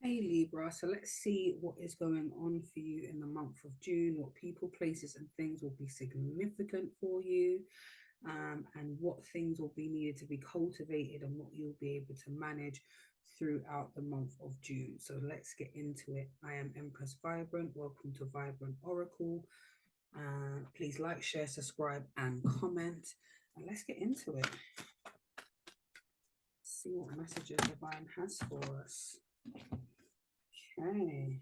Hey Libra, so let's see what is going on for you in the month of June, what people, places, and things will be significant for you, and what things will be needed to be cultivated and what you'll be able to manage throughout the month of June. So let's get into it. I am Empress Vibrant. Welcome to Vibrant Oracle. Please like, share, subscribe, and comment. And let's get into it. See what messages Divine has for us. Okay.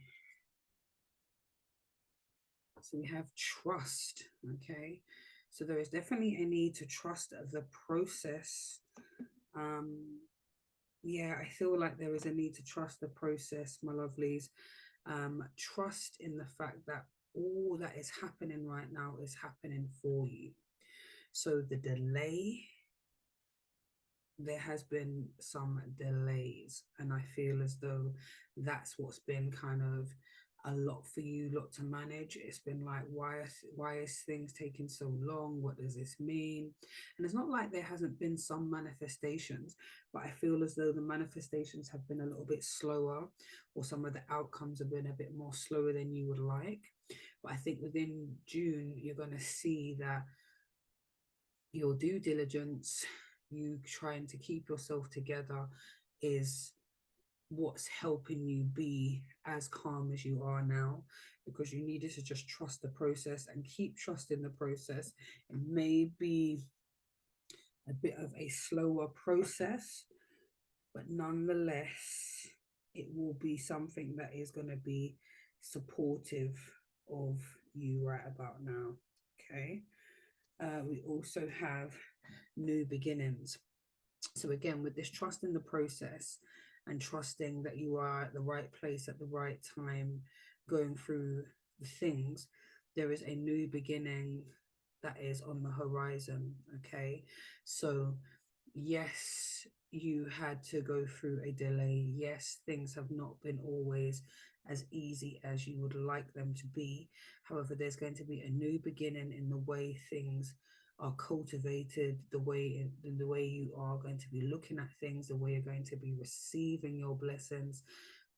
So we have trust. Okay. So there is definitely a need to trust the process. Um, yeah, I feel like there is a need to trust the process, my lovelies. Trust in the fact that all that is happening right now is happening for you. So the delay, there has been some delays, and I feel as though that's what's been kind of a lot for you lot to manage. It's been like, why is things taking so long? What does this mean? And it's not like there hasn't been some manifestations, but I feel as though the manifestations have been a little bit slower, or some of the outcomes have been a bit more slower than you would like. But I think within June you're going to see that your due diligence, you trying to keep yourself together, is what's helping you be as calm as you are now, because you needed to just trust the process and keep trusting the process. It may be a bit of a slower process, but nonetheless, it will be something that is going to be supportive of you right about now. Okay. We also have new beginnings. So again, with this trust in the process and trusting that you are at the right place at the right time, going through the things, there is a new beginning that is on the horizon. Okay. So yes, you had to go through a delay. Yes, things have not been always as easy as you would like them to be. However, there's going to be a new beginning in the way things are cultivated, the way you are going to be looking at things, the way you're going to be receiving your blessings,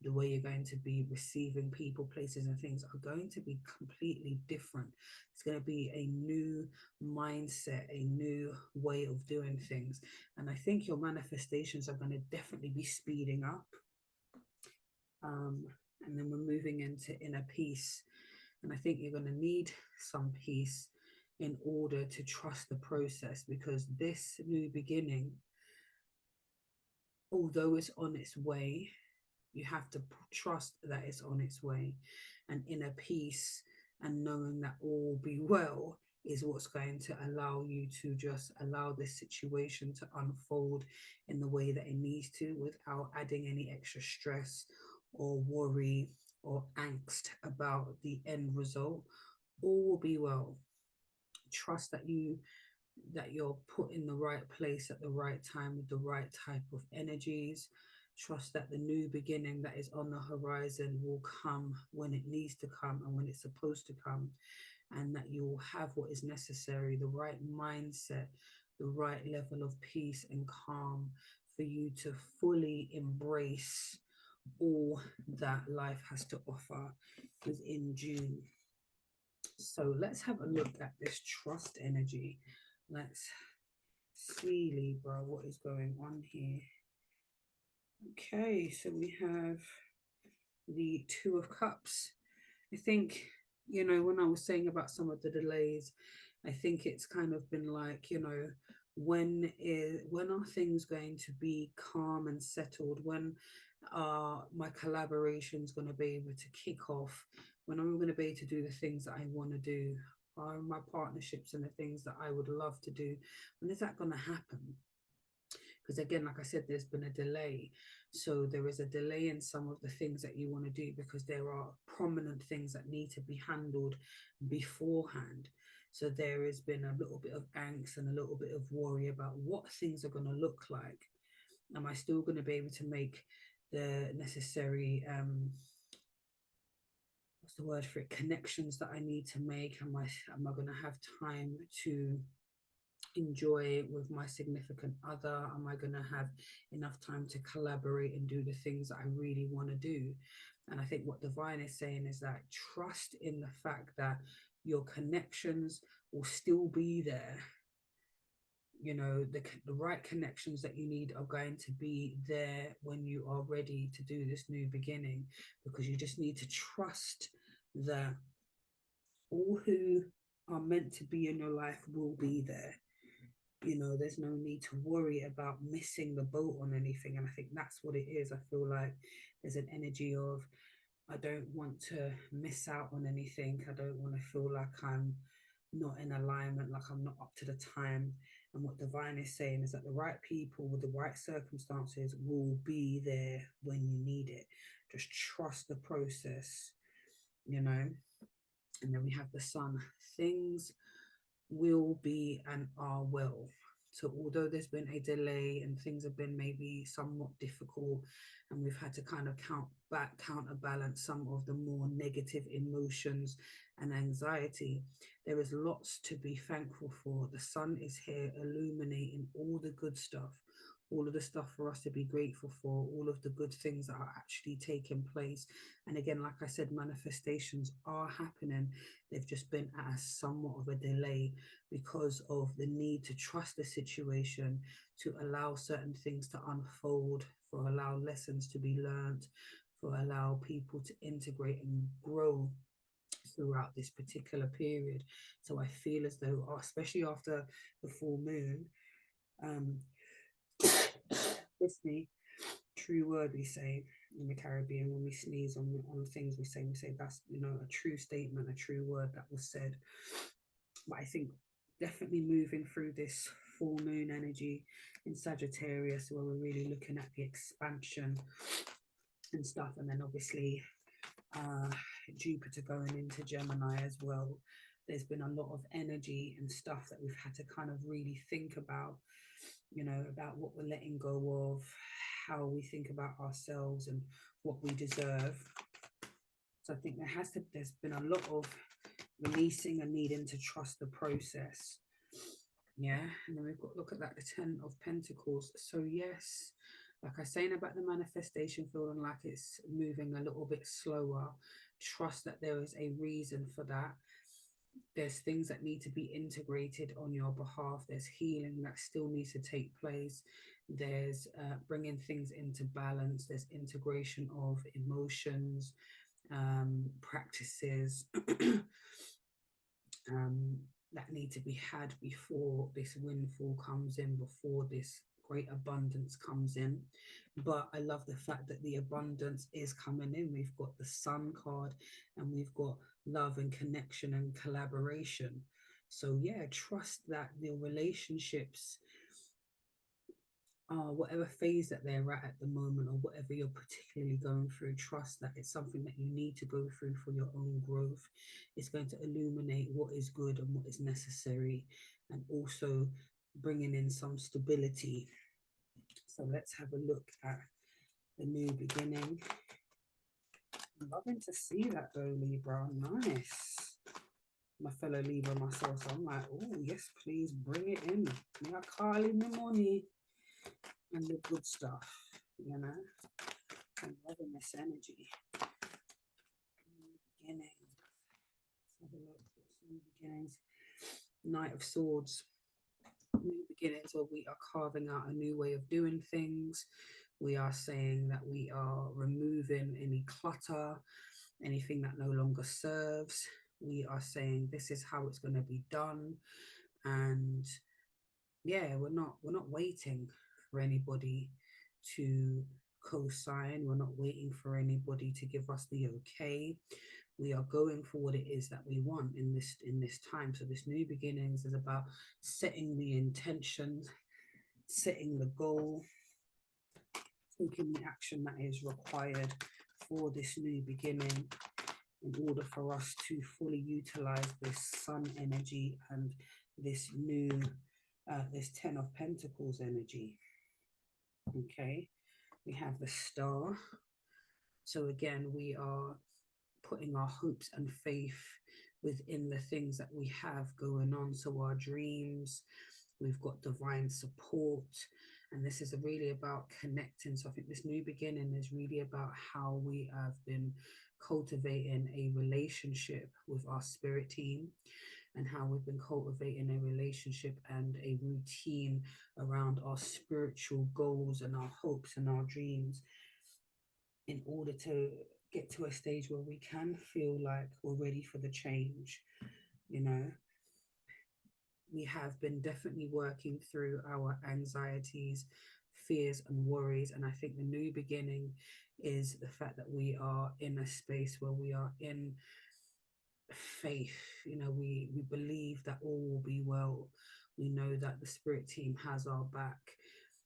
the way you're going to be receiving people, places, and things are going to be completely different. It's going to be a new mindset, a new way of doing things. And I think your manifestations are going to definitely be speeding up. Um, and then we're moving into inner peace. And I think you're going to need some peace in order to trust the process, because this new beginning, although it's on its way, you have to trust that it's on its way. And inner peace and knowing that all will be well is what's going to allow you to just allow this situation to unfold in the way that it needs to, without adding any extra stress or worry or angst about the end result. All will be well. Trust that you're put in the right place at the right time with the right type of energies. Trust that the new beginning that is on the horizon will come when it needs to come and when it's supposed to come, and that you'll have what is necessary, the right mindset, the right level of peace and calm for you to fully embrace all that life has to offer within June. So let's have a look at this trust energy. Let's see, Libra, what is going on here. Okay, so we have the Two of Cups. I think, when I was saying about some of the delays, I think it's kind of been like, when are things going to be calm and settled? When are my collaborations going to be able to kick off? When I'm going to be able to do the things that I want to do? Are my partnerships and the things that I would love to do? When is that going to happen? Because again, like I said, there's been a delay. So there is a delay in some of the things that you want to do, because there are prominent things that need to be handled beforehand. So there has been a little bit of angst and a little bit of worry about what things are going to look like. Am I still going to be able to make the necessary what's the word for it, connections that I need to make? Am I going to have time to enjoy with my significant other? Am I going to have enough time to collaborate and do the things that I really want to do? And I think what divine is saying is that trust in the fact that your connections will still be there. You know, the right connections that you need are going to be there when you are ready to do this new beginning, because you just need to trust that all who are meant to be in your life will be there. You know, there's no need to worry about missing the boat on anything. And I think that's what it is. I feel like there's an energy of, I don't want to miss out on anything. I don't want to feel like I'm not in alignment, like I'm not up to the time. And what divine is saying is that the right people with the right circumstances will be there when you need it. Just trust the process, you know. And then we have the sun. Things will be and are well. So although there's been a delay and things have been maybe somewhat difficult, and we've had to kind of counterbalance some of the more negative emotions and anxiety, there is lots to be thankful for. The sun is here illuminating all the good stuff, all of the stuff for us to be grateful for, all of the good things that are actually taking place. And again, like I said, manifestations are happening. They've just been at a somewhat of a delay because of the need to trust the situation, to allow certain things to unfold, for allow lessons to be learned, for allow people to integrate and grow throughout this particular period. So I feel as though, especially after the full moon, um, with me, true word we say in the Caribbean when we sneeze on things we say that's, you know, a true statement, a true word that was said. But I think definitely moving through this full moon energy in Sagittarius, where we're really looking at the expansion and stuff, and then obviously uh, Jupiter going into Gemini as well. There's been a lot of energy and stuff that we've had to kind of really think about, you know, about what we're letting go of, how we think about ourselves and what we deserve. So I think there's been a lot of releasing and needing to trust the process. Yeah. And then we've got, look at that, the 10 of Pentacles. So yes, like I was saying about the manifestation feeling like it's moving a little bit slower, trust that there is a reason for that. There's things that need to be integrated on your behalf. There's healing that still needs to take place. There's bringing things into balance. There's integration of emotions, practices that need to be had before this windfall comes in, before this great abundance comes in. But I love the fact that the abundance is coming in. We've got the Sun card and we've got love and connection and collaboration. So yeah, trust that the relationships, whatever phase that they're at the moment, or whatever you're particularly going through, trust that it's something that you need to go through for your own growth. It's going to illuminate what is good and what is necessary, and also bringing in some stability. So let's have a look at the new beginning. I'm loving to see that though, Libra. Nice. My fellow Libra myself, so I'm like, oh yes, please bring it in. Me are calling the money and the good stuff, you know. I'm loving this energy. Beginning. Let's have a look. New beginnings. Knight of Swords. New beginnings where we are carving out a new way of doing things. We are saying that we are removing any clutter, anything that no longer serves. We are saying this is how it's going to be done. And yeah, we're not waiting for anybody to co-sign. We're not waiting for anybody to give us the okay. We are going for what it is that we want in this time. So this new beginnings is about setting the intention, setting the goal, taking the action that is required for this new beginning in order for us to fully utilize this sun energy and this new this 10 of Pentacles energy. Okay, we have the Star. So again, we are putting our hopes and faith within the things that we have going on. So our dreams, We've got divine support. And this is really about connecting. So I think this new beginning is really about how we have been cultivating a relationship with our spirit team, and how we've been cultivating a relationship and a routine around our spiritual goals and our hopes and our dreams, in order to get to a stage where we can feel like we're ready for the change. You know, we have been definitely working through our anxieties, fears, and worries. And I think the new beginning is the fact that we are in a space where we are in faith. You know, we believe that all will be well. We know that the spirit team has our back,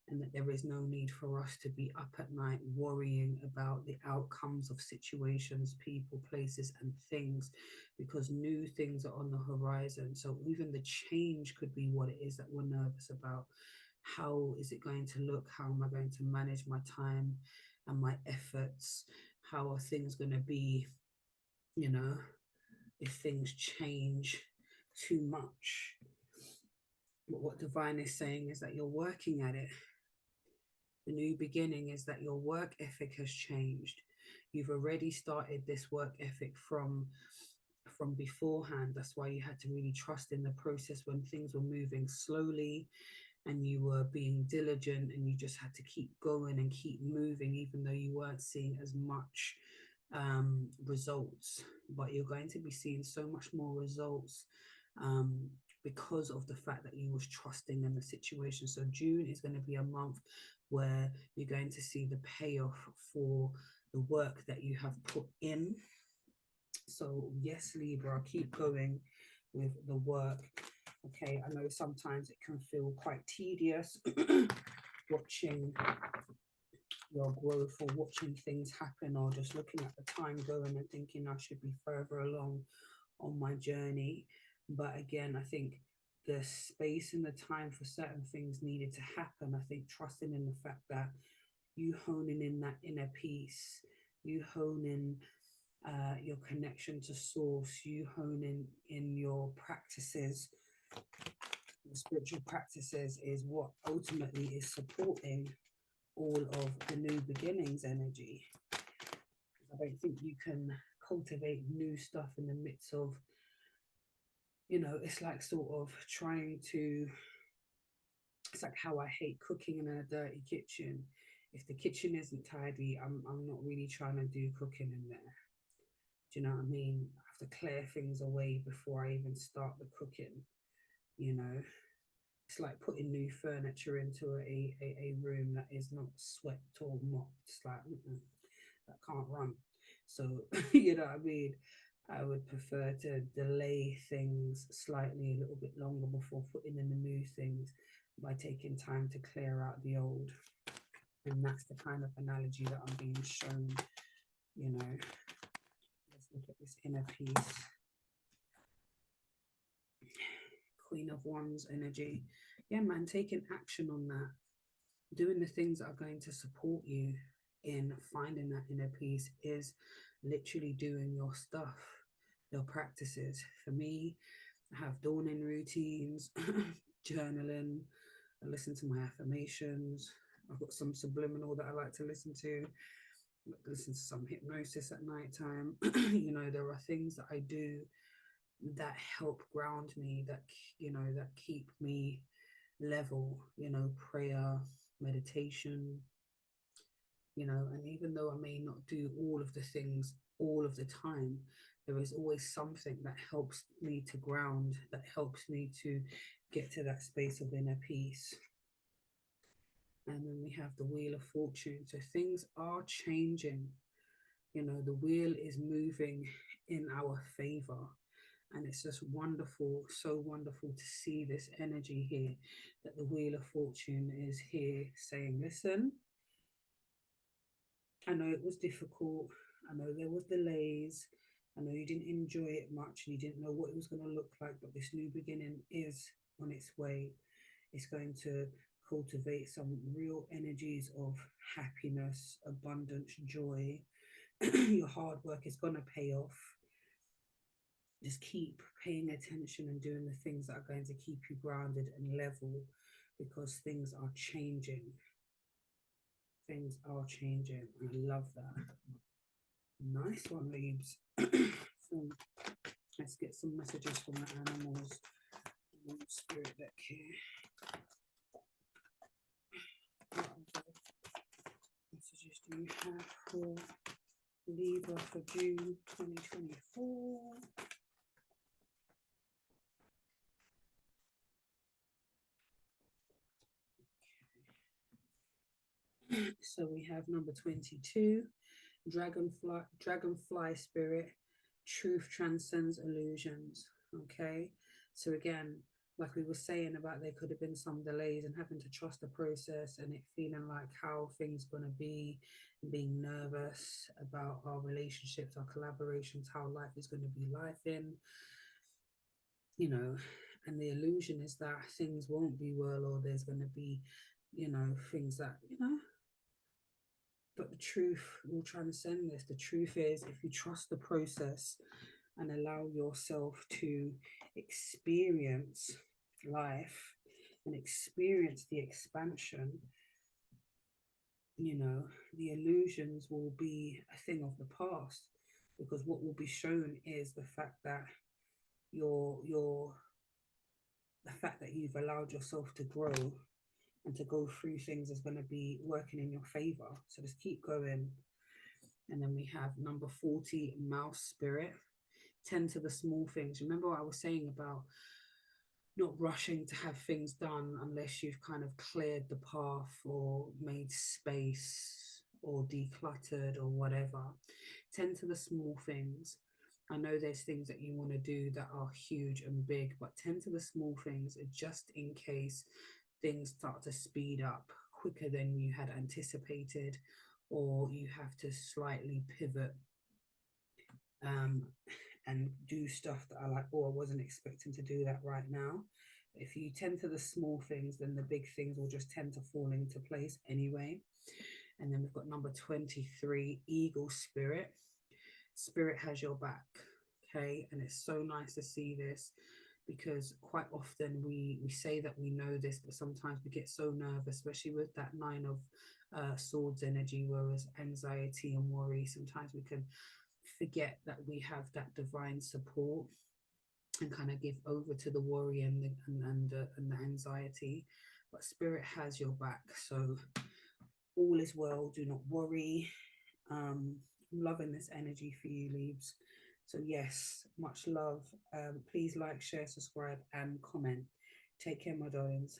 and that there is no need for us to be up at night worrying about the outcomes of situations, people, places, and things, because new things are on the horizon. So even the change could be what it is that we're nervous about. How is it going to look? How am I going to manage my time and my efforts? How are things going to be, you know, if things change too much? But what divine is saying is that you're working at it. The new beginning is that your work ethic has changed. You've already started this work ethic from beforehand. That's why you had to really trust in the process when things were moving slowly, and you were being diligent, and you just had to keep going and keep moving, even though you weren't seeing as much results. But you're going to be seeing so much more results, because of the fact that you was trusting in the situation. So June is going to be a month where you're going to see the payoff for the work that you have put in. So yes, Libra, keep going with the work. Okay, I know sometimes it can feel quite tedious watching your growth, or watching things happen, or just looking at the time going and thinking I should be further along on my journey. But again, I think the space and the time for certain things needed to happen. I think trusting in the fact that you honing in that inner peace, you hone in your connection to source, you hone in your practices, your spiritual practices, is what ultimately is supporting all of the new beginnings energy. I don't think you can cultivate new stuff in the midst of, you know, it's like sort of trying to, it's like how I hate cooking in a dirty kitchen. If the kitchen isn't tidy, I'm not really trying to do cooking in there. Do you know what I mean? I have to clear things away before I even start the cooking. You know, it's like putting new furniture into a room that is not swept or mopped. It's like, that can't run. So, you know what I mean? I would prefer to delay things slightly, a little bit longer before putting in the new things, by taking time to clear out the old. And that's the kind of analogy that I'm being shown, you know. Let's look at this inner peace. Queen of Wands energy. Yeah, man, taking action on that. Doing the things that are going to support you in finding that inner peace is literally doing your stuff, your practices. For me, I have dawning routines, journaling, I listen to my affirmations. I've got some subliminal that I like to listen to. Listen to some hypnosis at night time. You know, there are things that I do that help ground me, that, you know, that keep me level. You know, prayer, meditation, you know. And even though I may not do all of the things all of the time, there is always something that helps me to ground, that helps me to get to that space of inner peace. And then we have the Wheel of Fortune. So things are changing. You know, the wheel is moving in our favor. And it's just wonderful, so wonderful to see this energy here, that the Wheel of Fortune is here saying, listen, I know it was difficult. I know there was delays. I know you didn't enjoy it much and you didn't know what it was going to look like, but this new beginning is on its way. It's going to cultivate some real energies of happiness, abundance, joy. Your hard work is going to pay off. just keep paying attention and doing the things that are going to keep you grounded and level, because things are changing. Things are changing. I love that. Nice one, Leaves. So let's get some messages from the animals. Spirit deck here. What other messages do you have for Libra for June 2024? So we have number 22, dragonfly spirit, truth transcends illusions. Okay, so again, like we were saying about, there could have been some delays and having to trust the process, and it feeling like how things going to be, being nervous about our relationships, our collaborations, how life is going to be life in, you know. And the illusion is that things won't be well, or there's going to be, you know, things that, you know, but the truth will transcend this. The truth is, if you trust the process and allow yourself to experience life and experience the expansion, you know, the illusions will be a thing of the past, because what will be shown is the fact that the fact that you've allowed yourself to grow and to go through things is going to be working in your favor. So just keep going. And then we have number 40, mouse spirit. Tend to the small things. Remember what I was saying about not rushing to have things done unless you've kind of cleared the path or made space or decluttered or whatever. Tend to the small things. I know there's things that you want to do that are huge and big, but tend to the small things just in case things start to speed up quicker than you had anticipated, or you have to slightly pivot and do stuff that are like, oh, I wasn't expecting to do that right now. If you tend to the small things, then the big things will just tend to fall into place anyway. And then we've got number 23, eagle spirit. Spirit has your back. Okay, and it's so nice to see this, because quite often we say that we know this, but sometimes we get so nervous, especially with that 9 of swords energy, whereas anxiety and worry, sometimes we can forget that we have that divine support and kind of give over to the worry and the anxiety. But spirit has your back, so all is well, do not worry. I'm loving this energy for you, Leaves. So yes, much love. Please like, share, subscribe and comment. Take care, my darlings.